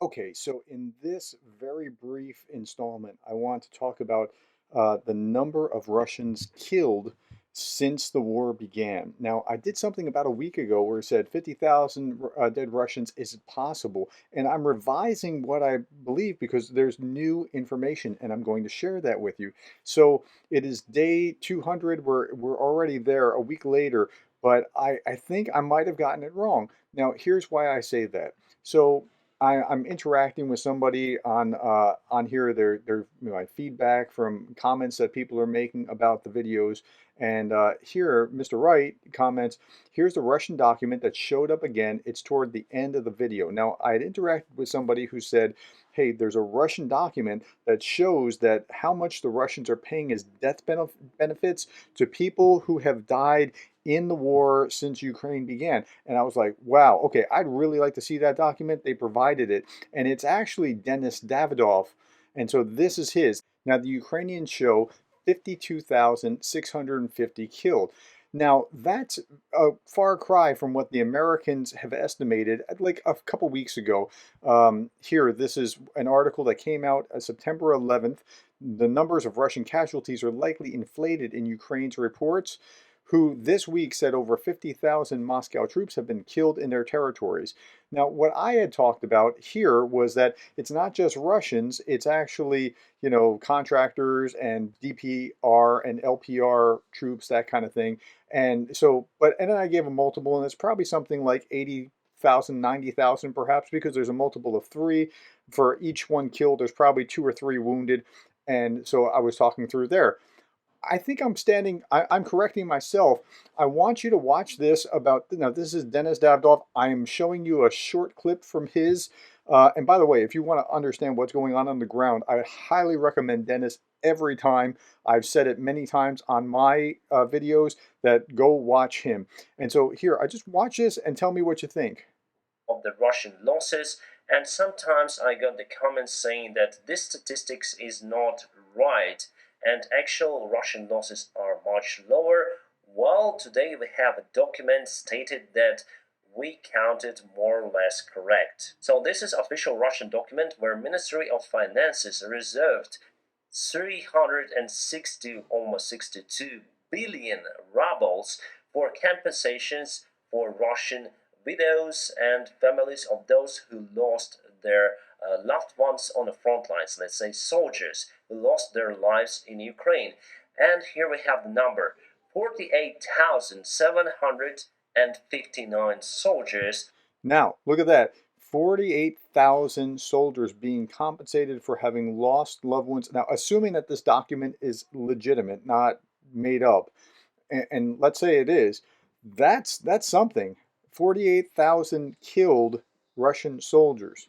Okay, so in this very brief installment, I want to talk about the number of Russians killed since the war began. Now, I did something about a week ago where it said 50,000 dead Russians. Is it possible? And I'm revising what I believe because there's new information, and I'm going to share that with you. So it is day 200. We're already there a week later, but I think I might have gotten it wrong. Now, here's why I say that. So I'm interacting with somebody on here. They're my feedback from comments that people are making about the videos. And here, Mr. Wright comments, here's the Russian document that showed up again. It's toward the end of the video. Now, I had interacted with somebody who said, hey, there's a Russian document that shows that how much the Russians are paying as death benefits to people who have died in the war since Ukraine began. And I was like, wow, okay, I'd really like to see that document. They provided it, and it's actually Denis Davidov. And so this is his. Now, the Ukrainians show 52,650 killed. Now, that's a far cry from what the Americans have estimated like a couple weeks ago. Here, this is an article that came out September 11th. The numbers of Russian casualties are likely inflated in Ukraine's reports, who this week said over 50,000 Moscow troops have been killed in their territories. Now, what I had talked about here was that it's not just Russians, it's actually, contractors and DPR and LPR troops, that kind of thing. And so, and then I gave a multiple, and it's probably something like 80,000, 90,000, perhaps, because there's a multiple of three. For each one killed, there's probably two or three wounded. And so I was talking through there. I think I'm correcting myself. I want you to watch this about, now this is Denis Davidov. I am showing you a short clip from his. And by the way, if you want to understand what's going on the ground, I highly recommend Denis every time. I've said it many times on my videos that go watch him. And so here, I just watch this and tell me what you think. Of the Russian losses, and sometimes I got the comments saying that this statistics is not right and actual Russian losses are much lower. Well, today we have a document stated that we counted more or less correct. So this is official Russian document where Ministry of Finances reserved 360, almost 62 billion rubles for compensations for Russian widows and families of those who lost their loved ones on the front lines, let's say soldiers who lost their lives in Ukraine. And here we have the number 48,759 soldiers. Now, look at that. 48,000 soldiers being compensated for having lost loved ones. Now, assuming that this document is legitimate, not made up, and let's say it is, that's something. 48,000 killed Russian soldiers.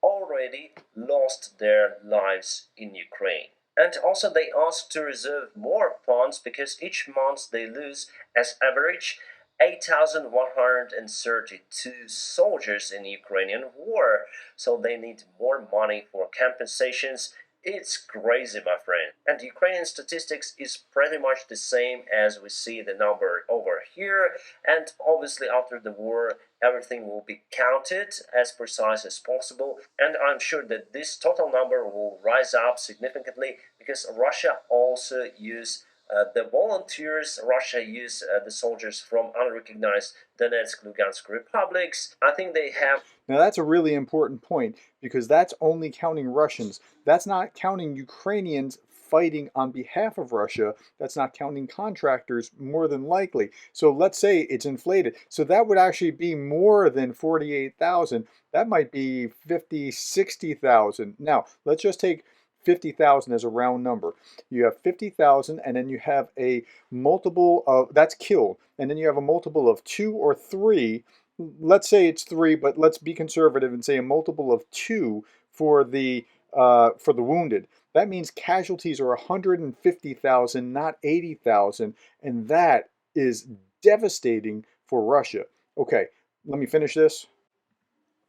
Already lost their lives in Ukraine. And also they asked to reserve more funds because each month they lose, as average, 8,132 soldiers in Ukrainian war. So they need more money for compensations. It's crazy, my friend. And Ukrainian statistics is pretty much the same as we see the number over here. And obviously after the war, everything will be counted as precise as possible. And I'm sure that this total number will rise up significantly because Russia also use the volunteers, Russia use the soldiers from unrecognized Donetsk, Lugansk republics. I think they have. Now, that's a really important point because that's only counting Russians. That's not counting Ukrainians fighting on behalf of Russia. That's not counting contractors, more than likely. So let's say it's inflated. So that would actually be more than 48,000. That might be 50, 60,000. Now, let's just take 50,000 as a round number. You have 50,000, and then you have a multiple of, that's killed, and then you have a multiple of two or three. Let's say it's three, but let's be conservative and say a multiple of two for the wounded. That means casualties are 150,000, not 80,000, and that is devastating for Russia. Okay, let me finish this.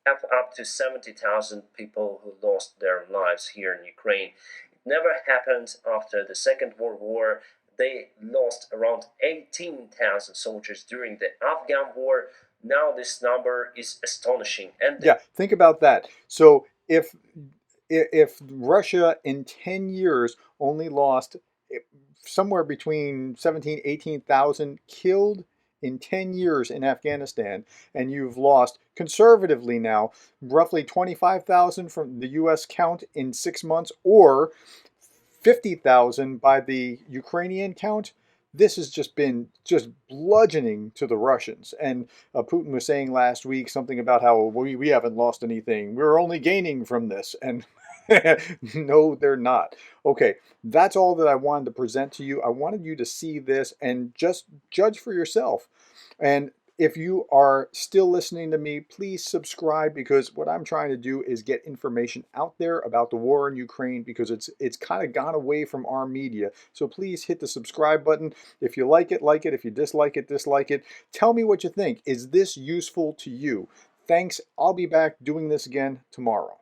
Have up to 70,000 people who lost their lives here in Ukraine. It never happened after the Second World War. They lost around 18,000 soldiers during the Afghan War. Now this number is astonishing. And Yeah, think about that. So if Russia in 10 years only lost somewhere between 17, 18,000 killed in 10 years in Afghanistan, and you've lost conservatively now roughly 25,000 from the US count in 6 months, or 50,000 by the Ukrainian count, this has just been just bludgeoning to the Russians. And Putin was saying last week something about how we haven't lost anything. We're only gaining from this. And no, they're not. Okay, that's all that I wanted to present to you. I wanted you to see this and just judge for yourself. And if you are still listening to me, please subscribe, because what I'm trying to do is get information out there about the war in Ukraine, because it's kind of gone away from our media. So please hit the subscribe button. If you like it, like it. If you dislike it, dislike it. Tell me what you think. Is this useful to you? Thanks. I'll be back doing this again tomorrow.